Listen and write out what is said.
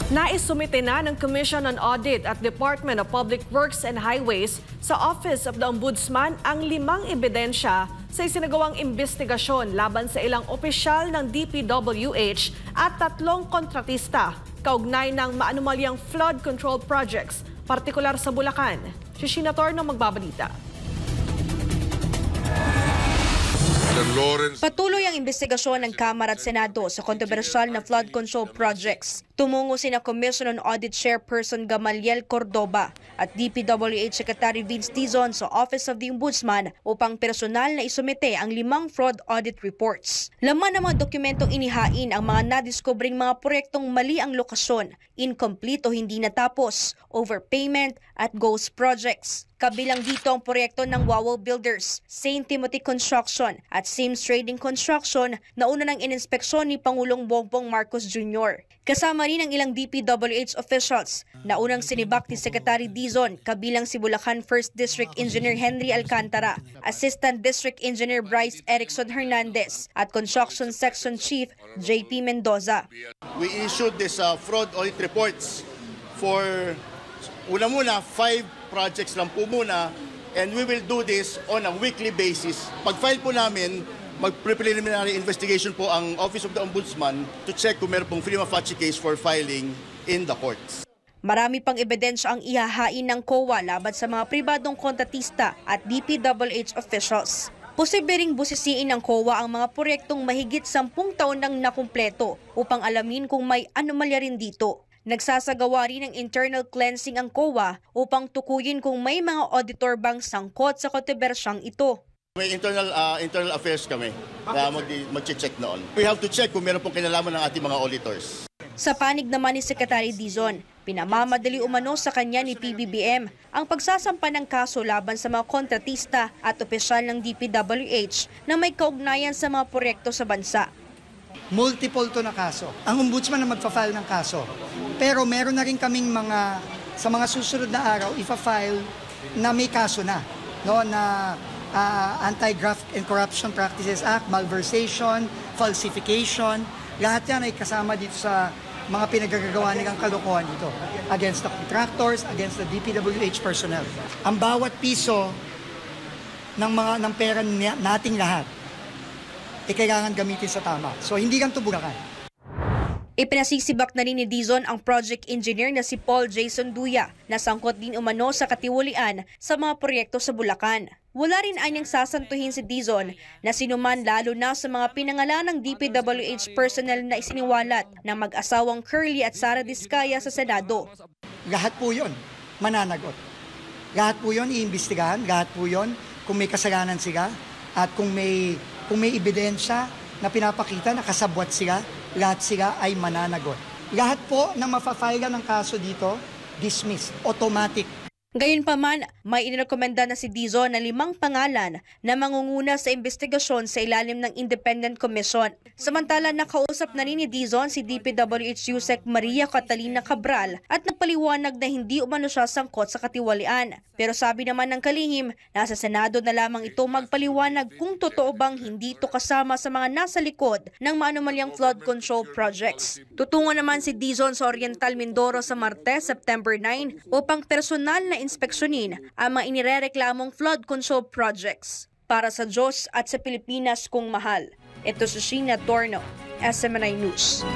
Naisumite na ng Commission on Audit at Department of Public Works and Highways sa Office of the Ombudsman ang 5 ebidensya sa isinagawang investigasyon laban sa ilang opisyal ng DPWH at 3 kontratista kaugnay ng maanumalyang flood control projects, partikular sa Bulacan. Si Sheena Torno magbabalita. Patuloy ang investigasyon ng Kamara at Senado sa kontrobersyal na flood control projects. Tumungo sina Commission on Audit Chairperson Gamaliel Cordoba at DPWH Secretary Vince Dizon sa Office of the Ombudsman upang personal na isumite ang 5 fraud audit reports. Laman ng mga dokumentong inihain ang mga nadiskobring mga proyektong mali ang lokasyon, incomplete o hindi natapos, overpayment at ghost projects. Kabilang dito ang proyekto ng Wawal Builders, St. Timothy Construction at Sims Trading Construction na una ng ininspeksyon ni Pangulong Bongbong Marcos Jr. Kasama rin ang ilang DPWH officials na unang sinibak ni Secretary Dizon, kabilang si Bulacan 1st District Engineer Henry Alcantara, Assistant District Engineer Bryce Erickson Hernandez at Construction Section Chief JP Mendoza. We issued this fraud audit reports for una-muna 5 projects lang po muna, and we will do this on a weekly basis. Pag-file po namin, mag-preliminary investigation po ang Office of the Ombudsman to check kung meron pong prima facie case for filing in the courts. Marami pang ebidensya ang ihahain ng COA laban sa mga pribadong kontratista at DPWH officials. Posible ring busisiin ng COA ang mga proyektong mahigit 10 taon nang nakumpleto upang alamin kung may anomalya rin dito. Nagsasagawa rin ng internal cleansing ang COA upang tukuyin kung may mga auditor bang sangkot sa kontrobersyang ito. May internal affairs kami na mag-check noon. We have to check kung meron pong kinalaman ng ating mga auditors. Sa panig naman ni Secretary Dizon, pinamamadali umano sa kanya ni PBBM ang pagsasampa ng kaso laban sa mga kontratista at opisyal ng DPWH na may kaugnayan sa mga proyekto sa bansa. Multiple to na kaso. Ang ombudsman na magfa-file ng kaso. Pero meron na rin kaming sa mga susunod na araw, ifa-file na may kaso na. No, na Anti-Graft and Corruption Practices Act, malversation, falsification. Lahat yan ay kasama dito sa mga pinagagawa nilang kalokohan dito. Against the contractors, against the DPWH personnel. Ang bawat piso ng pera nating lahat, kailangan gamitin sa tama. So, hindi lang ito Bulacan. Ipinasisibak na rin ni Dizon ang project engineer na si Paul Jason Duya na sangkot din umano sa katiwalian sa mga proyekto sa Bulacan. Wala rin anyang sasantuhin si Dizon na sinuman lalo na sa mga pinangalan ng DPWH personnel na isiniwalat ng mag-asawang Curly at Sara Diskaya sa Senado. Lahat po yun mananagot. Lahat po yun iimbestigahan. Lahat po yun kung may kasalanan sila at kung may ebidensya na pinapakita na kasabwat sila, lahat sila ay mananagot. Lahat po na mapafile ng kaso dito, dismiss, automatic. Gayunpaman, may inirekomenda na si Dizon na 5 pangalan na mangunguna sa investigasyon sa ilalim ng Independent Commission. Samantala, nakausap na rin ni Dizon si DPWH USEC Maria Catalina Cabral at nagpaliwanag na hindi umano siya sangkot sa katiwalian. Pero sabi naman ng kalihim, nasa Senado na lamang ito magpaliwanag kung totoo bang hindi ito kasama sa mga nasa likod ng maanumalyang flood control projects. Tutungo naman si Dizon sa Oriental Mindoro sa Martes, September 9 upang personal na inspeksyonin ang mga inirereklamong flood control projects. Para sa Diyos at sa Pilipinas kong mahal, ito si Sheena Torno, SMNI News.